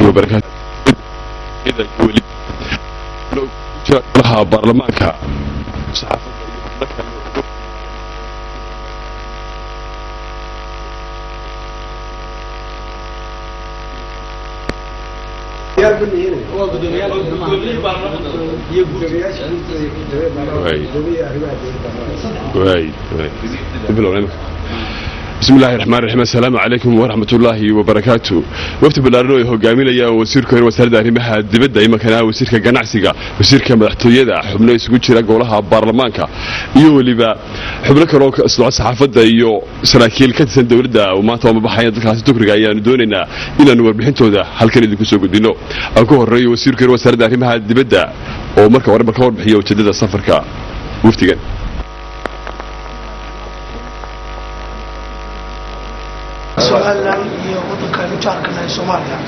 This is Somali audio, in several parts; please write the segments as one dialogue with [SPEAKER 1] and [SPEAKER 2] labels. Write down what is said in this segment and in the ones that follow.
[SPEAKER 1] وبركاته إذا يقول لها برلمانك صحافة بسم الله الرحمن الرحيم. السلام عليكم ورحمة الله وبركاته. وقت بلارنو هوغامين يا وزيرka wasaaradda arrimaha dibadda ay makana wasiirka ganacsiga wasiirka madaxtooyada xubno isugu jira golaha baarlamaanka iyo waliba xubno kale oo saxaafadda iyo saraakiil ka tirsan dawladda oo maanta oo baxaya dadkaas tukriga ayaan doonaynaa inaan warbixintooda halkan idinku soo gudbino. aan ku horeeyo wasiirka wasaaradda arrimaha dibadda oo marka hore ka warbixiyo ujeedada safarka waftigan.
[SPEAKER 2] سؤالنا يوضك نجاركنا الصومالية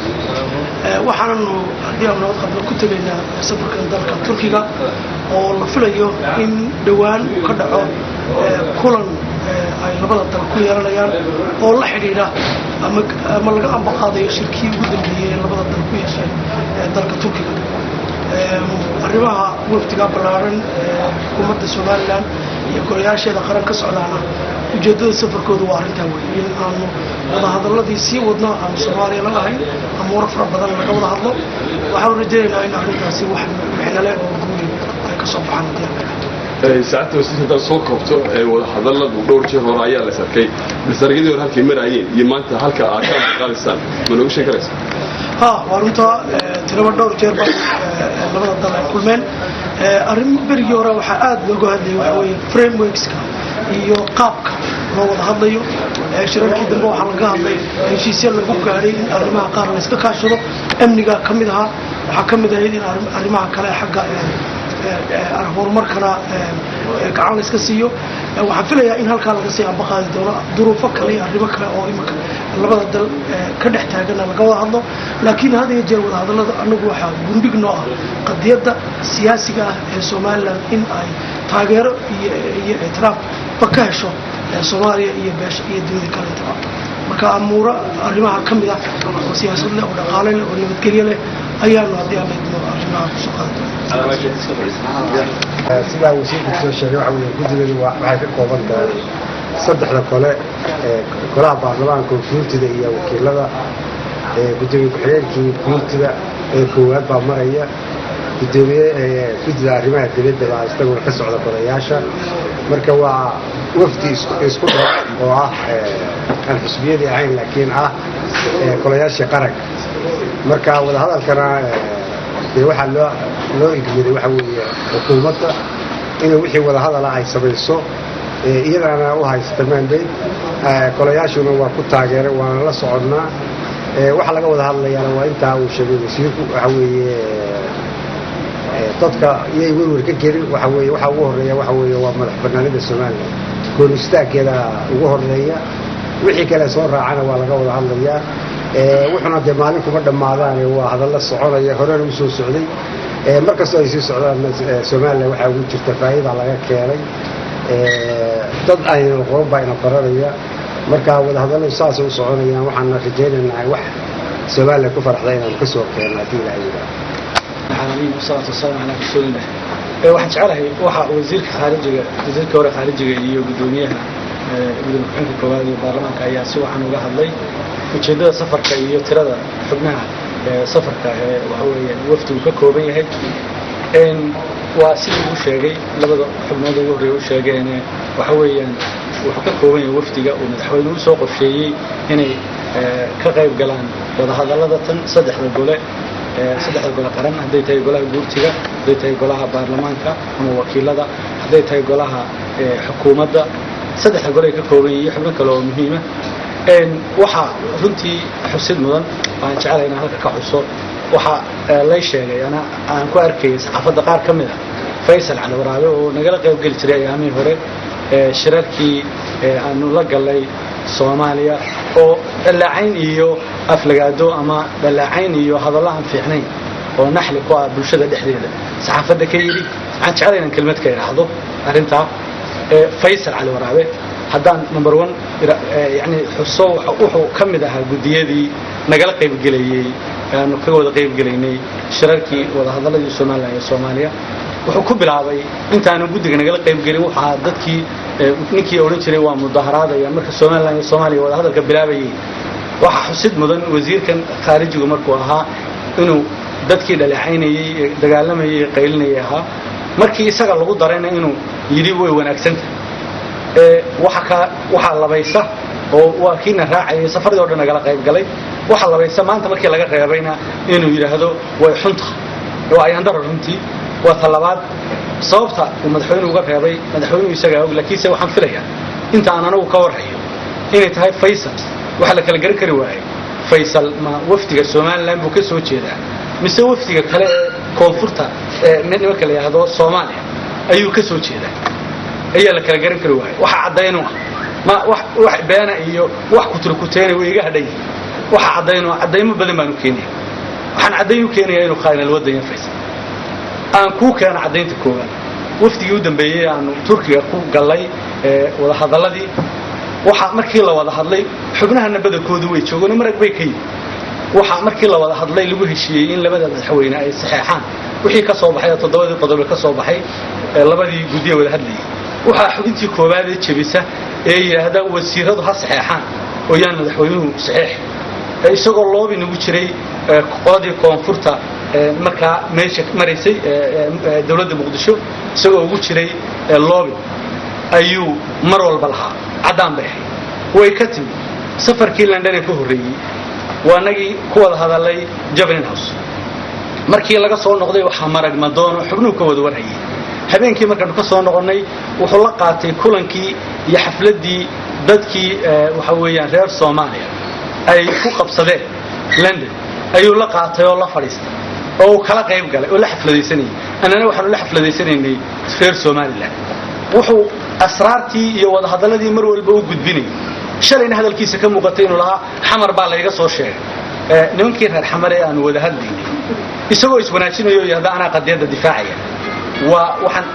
[SPEAKER 2] وحنا اليوم نوضع كتبنا سفر كندرك تركيا ونفليه إن دوان وكدعو كلن أي لبضة تركيا رليان والله حريرة أما لقى أم بقاضي شركي ودن هي لبضة تركيا درك تركيا arrimaha waftiga balaaran xukuumadda Soomaaliland iyo golayaasheeda qaranka Soomaaliya ujeedada safarkoodu waa arintan weyn in aanu wada hadalladii sii wadno aan Soomaaliya la lahayn ama war fara badan laga wada hadlo waxaan rajaynayaa in arintaasi wax mixnale oo guud ay ka soo baxaan
[SPEAKER 1] ساعات وسيلة سوق كبتو وهذا الله دور شيء هو رأيه على سركي بسرقة دور هالكي مرعين يمانت هالك أكثر أفغانستان منو شيء كريس
[SPEAKER 2] وارنتا ترى دور شيء بس لما نطلع كل من أريم بريورا وحقات لقوا هذي وحوي فريم ويكس يو قابك هو هذا يو شركة دمو حلقة هذي شيء سير لقوا هذي أريمها قارن استكاشرو أمنيكا كمدها وحكمدها هذي أريمها كلا حقة horumarkana gacan la iska siiyo waxaan filayaa in halka laga sii abaqaadi doono duruufo kale iyo arrimo kale oo imika labada dal ka dhex taagan laga wada hadlo laakiin hada iyo jeer wada hadallada anagu waxa gundhigno ah qadiyada siyaasiga ah ee Soomaaliland in ay taageero iyo itraaf ka hesho Soomaaliya iyo beesha iyo dawladda kale inta marka amuura arrimaha kamid ah oo siyaasad leh oo dhaqaale leh oo nabadgelyo leh ayaanu hadii aan leeyahay arrimaha ku soo qaado
[SPEAKER 3] sida wasiirka soo sheegay waxa uu guddiga waxay ka kooban tahay saddexda kole golaha baarlamaanka fuultida iyo wakiilada guddiga ku-xigeenkii fuultida koowaad baa maraya guddiga arrimaha dibadda baa isaguna ka socda golayaasha marka waa wafdi isku dhow oo ah aan xisbiyadii ahayn laakiin ah golayaasha qaranka marka wada hadalkana waxa loo igmiday waxa weeye xukuumadda inay wixii wada hadal ay samayso iyadana u haysta mandate golayaashuna waa ku taageeray waana la soconnaa waxa laga wada hadlayaa waa inta uu sheegay wasiirku waxa weeye dadka iyay weerar ka gelin waxa weeye waxa ugu horeeya waxa weeye waa madax bannaanida Soomaaliya koonistaageeda ugu horeeya wixii kale soo raacana waa laga wada hadlayaa wuxuuna de maalin kuma dhamaadaan waa hadalla soconaya horena u soo socday markastoo ay sii socdaan Soomaaliya waxa ugu jirta faa'iido laga keenay dad ayna qoon baa ina baranaya marka wada hadallo saas u soconayaan waxaan rajaynaynaa wax Soomaaliya ku farxday inaan ka soo keenno hadii la yiraahdo.
[SPEAKER 4] العالمين والصلاة والسلام على رسول الله. waxaan jecelahay waxa wasiirka khaarijiga iyo gudoomiyaha madaxweynaha koowaad ee baarlamaanka ayaa si waxaan uga hadlay ujeedada safarka iyo tirada xubnaha safarka waxa weeyaan wafdigu ka kooban yahay waa sidii uu sheegay labada xubnood ugu horeeyay uu sheegeen waxa weeyaan wuxuu ka kooban yahay wafdiga uu madaxweynuhu soo qorsheeyay inay ka qayb galaan wada hadallada tan saddexda gole qaran haday tahay golaha guurtiga haday tahay golaha baarlamaanka ama wakiilada haday tahay golaha xukuumadda saddexda gole ka kooban yihiin xubno kale oo muhiim ah waxa runtii xusid mudan aan jecelahay inaan halka ka xuso waxa la sheegay aan ku arkay saxaafadda qaar ka mid ah Faysal Cali Waraabe oo nagala qayb gali jiray ayaamii hore shirarkii aanu la galay Soomaaliya oo dalacayn iyo aflagaado ama dalacayn iyo hadallaan fiicnayn oo naxli ku ah bulshada dhexdeeda saxaafadda ka yiri aan jecelahay inaan kelmad ka iraahdo arinta Faysal Cali Waraabe haddaan number 1 yani xuso wuxuu ka mid ahaa gudiyadii nagala qayb galayay aanu ka wada qayb galaynay shirarkii wada hadalladii Soomaaliya wuxuu ku bilaabay intaanu gudiga nagala qayb galin waxa dadkii ninkii oran jiray waa mudaharaadaya marka Soomaaliya wada hadalka bilaabayay waxa xusid mudan wasiirkan khaarijiga markuu ahaa inuu dadkii dhaleecaynayay dagaalamayay qaylinayay ahaa markii isaga lagu darayna inuu yiri way wanaagsan waxa labaysa oo waa kiina raacay safarada oo dhan nagala qayb galay waxa labaysa maanta markii laga reebayna inuu yiraahdo way xunta oo ay andar runtii waa talabaad sababta uu madaxweynuhu uga reebay madaxweynuhu isaga og laakiin waxaan filayaa inta aan anagu ka warhayo inay tahay Faysal waxa la kala garan kari waayay Faysal ma wafdiga Soomaaliland buu ka soo jeedaa mise wafdiga kale ee koonfurta ninka kale yahdo Soomaaliya ayuu ka soo jeedaa ayaa la kala garan kari waayay waxa cadayno ma wax beena iyo wax ku turkuteena way iga hadhay waxa cadaymo badan baan u keenay waxaan cadayn u keenay inuu qaadin waddan Faysal aan ku keenay cadaynta koowaad wafdigii u dambeeyay aanu Turkiga ku galay wada hadalladii waxa markii la wada hadlay xubnaha nabadkoodu way joogeen marag bay kay waxa markii la wada hadlay lagu heshiiyay in labada madaxweyne ay saxeexaan wixii ka soo baxay toddobadii qodob ka soo baxay labadii gudiye wada hadlay waxa xubintii koowaad ee jabisa ee yiraahdo wasiiradu ha saxeexaan oo yaan madaxweynuhu saxeex isagoo loobi nagu jiray qoladii koonfurta marka meesha mareysay dawladda Muqdisho isagoo ugu jiray loobi ayuu mar walba lahaa cadaan bay way ka timi safarkii London ee ku horeeyay waanagii ku wada hadalay Javelin House markii laga soo noqday waxa marag madoono xubnuhu ka wada warayay habeenkii markaan ka soo noqonay wuxuu la qaatay kulankii iyo xafladii dadkii waxa weeyaan reer Soomaaliya ay ku qabsadeen London ayuu la qaatay oo la fadhiistay oo kala qayb galay oo la xafladaysanay anana waxaan la xafladaysanaynay reer Soomaaliland wuxuu asraartii iyo wada hadalladii mar walba u gudbinay shalayna hadalkiisa ka muuqatay inuu lahaa xamar baa la iga soo sheegay nimankii reer xamar ee aan wada hadlaynay isagoo iswanaajinayo yada ana qadiyada difaacaya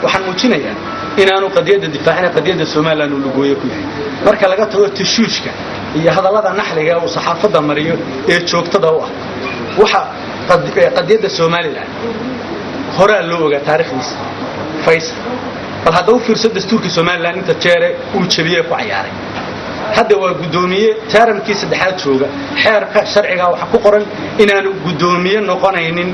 [SPEAKER 4] waxaan muujinayaa inaanu qadiyada difaacina qadiyada Soomaaliland uu lugooyo ku yahay marka laga tago tishuushka iyo hadallada naxliga oo saxaafadda mariyo ee joogtada u ah waxa qadiyada Soomaaliland hore loo ogaa taariikhdiisa Faysal bal hadda u fiirso dastuurka Soomaaliland inta jeer uu jabiyay ku ciyaaray hadda waa gudoomiye taaramkii saddexaad jooga xeerka sharciga waxa ku qoran inaanu gudoomiye noqonaynin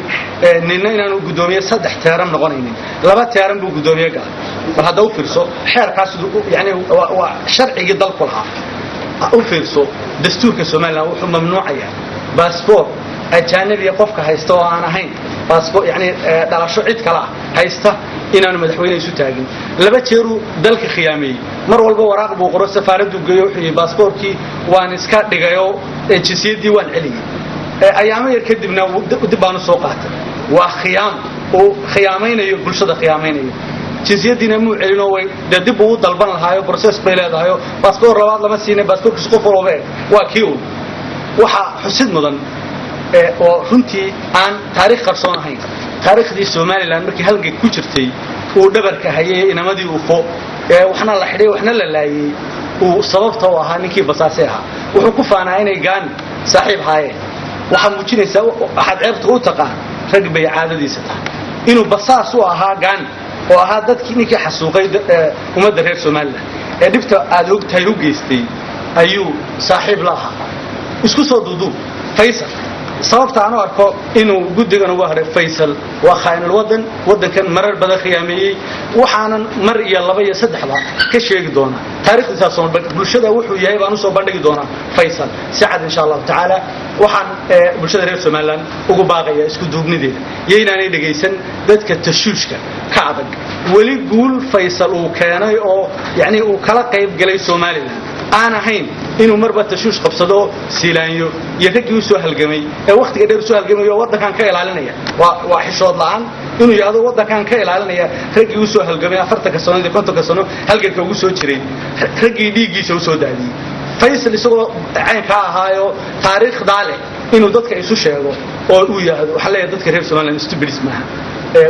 [SPEAKER 4] inaanu gudoomiye saddex taaram noqonaynin laba taaram buu gudoomiye galay bal hadda u fiirso xeerkaas yani waa sharciga dalku lahaa u fiirso dastuurka Soomaaliland wuxuu mamnuucaya passport ajnabi qofka haysto oo aan ahayn passport yani dhalasho cid kala haysta inaanu madaxweyne isu taagin laba jeeru dalka khiyaamay mar walba waraaq buu qoro safaaraddu geeyo wixii passportkii waan iska dhigayo jinsiyadii waan celiyay ayaamo yar kadibna dib baan soo qaatay waa khiyaam oo khiyaamaynayo bulshada khiyaamaynayo jinsiyadiina muu celino way dib uu dalban lahaayo process bay leedahay passport labaad lama siinay passportkiisu qof walba waa kiyo waxa xusid mudan oo runtii aan taariikh qarsoon ahayn taariikhdii Soomaaliland markii halgeed ku jirtay uu dhabarka hayay inamadii uu fo waxna la xidhay waxna la laayay uu sababta u ahaa ninkii basaasay ahaa wuxuu ku faanaa inay gaan saaxiib haayeen waxaa muujinaysaa waxaad ceebta u taqaan rag bay caadadiisa tahay inuu basaas u ahaa gaani oo ahaa dadkii ninkii xasuuqay ummadda reer Soomaaliland ee dhibta aad ogtahay u geystay ayuu saaxiib la ahaa isku soo duuduub Faysal sababta aan u arko inuu guddigan uga haray Faysal waa khaa'inul wadankan marar badan khiyaameeyay waxaanan mar iyo laba iyo saddexba ka sheegi doonaa taariikhdiisa Soomaaliland bulshada wuxuu yahay baan u soo bandhigi doonaa Faysal saacad insha Allah taala waxaan bulshada reer Soomaaliland ugu baaqaya isku duubnideeda yeeynanay dhageysan dadka tashuushka ka adag wali guul Faysal uu keenay oo yaani uu kala qayb galay Soomaaliland aan ahayn inuu marba tashuush qabsado siilaanyo iyo ragii soo halgamay ee waqtiga dheer soo halgamay oo wadankan ka ilaalinaya waa xishood la'aan inuu yaado wadankan ka ilaalinaya ragii soo halgamay 40 sano iyo 50 sano halganka ugu soo jiray ragii dhiigiisa u soo daadiyay Faysal isagoo caan ka ahaayo taariikh daale inuu dadka isu sheego oo uu yaado waxa leeyahay dadka reer Soomaaliland stabilis maaha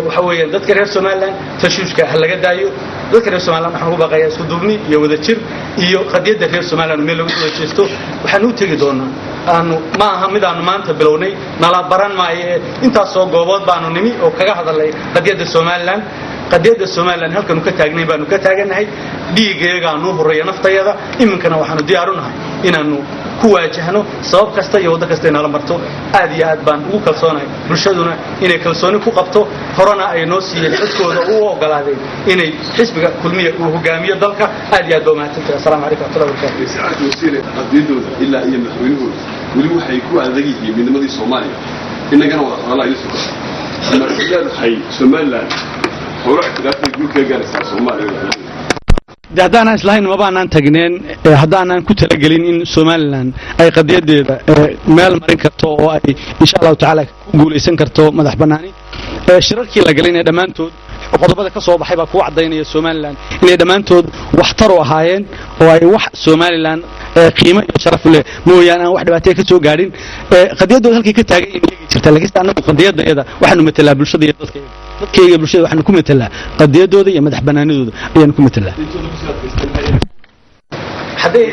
[SPEAKER 4] waxa weeyaan dadka reer Soomaaliland tashuushka laga daayo dadka reer Soomaaliland waxaan ugu baaqayaa isku duubni iyo wada jir iyo qadiyada reer Soomaaliland meel lagu soo jeesto waxaan u tagi doonaa aanu ma aha mid aan maanta bilownay nala baran maayo intaas oo goobood baanu nimi oo kaga hadalay qadiyada Soomaaliland halkan ka taagnay baanu ka taaganahay dhiigeega aanu horeeyo naftayada iminkana waxaanu diyaar u nahay inaanu ku waajahno sabab kasta iyo wada kasta inala marto aad iyo aad baan ugu kalsoonahay bulshaduna inay kalsooni ku qabto horena ay noo siiyeen dadkooda u ogolaadeen inay xisbiga kulmiye uu hogaamiyo dalka aad iyo aad baa mahadsantahay assalaamu calaykum wa rahmatullahi wa barakatuh
[SPEAKER 1] saacad wasiire qadiyadooda ilaa iyo madaxweynahooda weli waxay ku adag yihiin midnimadii Soomaaliya inagana wada hadalay isku markay Soomaaliland hore ictiraafay dhulka gaaraysa Soomaaliya
[SPEAKER 4] haddaan islahayn ma baanaan tagneen haddaan ku talagelin in Soomaaliland ay qadiyadeeda meel marin karto oo ay insha Allah taala ku guuleysan karto madax banaani shirarkii la galinay dhamaantood qodobada ka soo baxay baa ku cadeynaya Soomaaliland inay dhamaantood waxtar u ahaayeen oo ay wax Soomaaliland qiimo iyo sharaf leh mooyaan aan wax dhibaato ka soo gaarin qadiyadooda halkii ka taagay in jirta laakiin anagu qadiyadayada waxaanu metelaa bulshada iyo dadkayga bulshada waxaanu ku metelaa qadiyadooda iyo madax banaanidooda ayaan ku metelaa hadday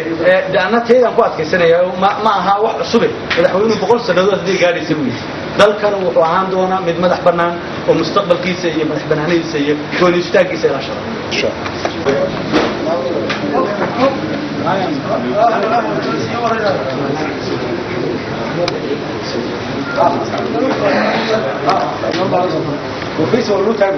[SPEAKER 4] daanataydan ku adkaysanaya ma aha wax cusub madaxweynuhu 100 sanadood hadii gaadhaysa weey dalkan wuxuu ahaan doonaa mid madax banaan oo mustaqbalkiisa iyo madax banaanidiisa iyo gooniistaagiisa la shaqeeyo وفيس والله تعب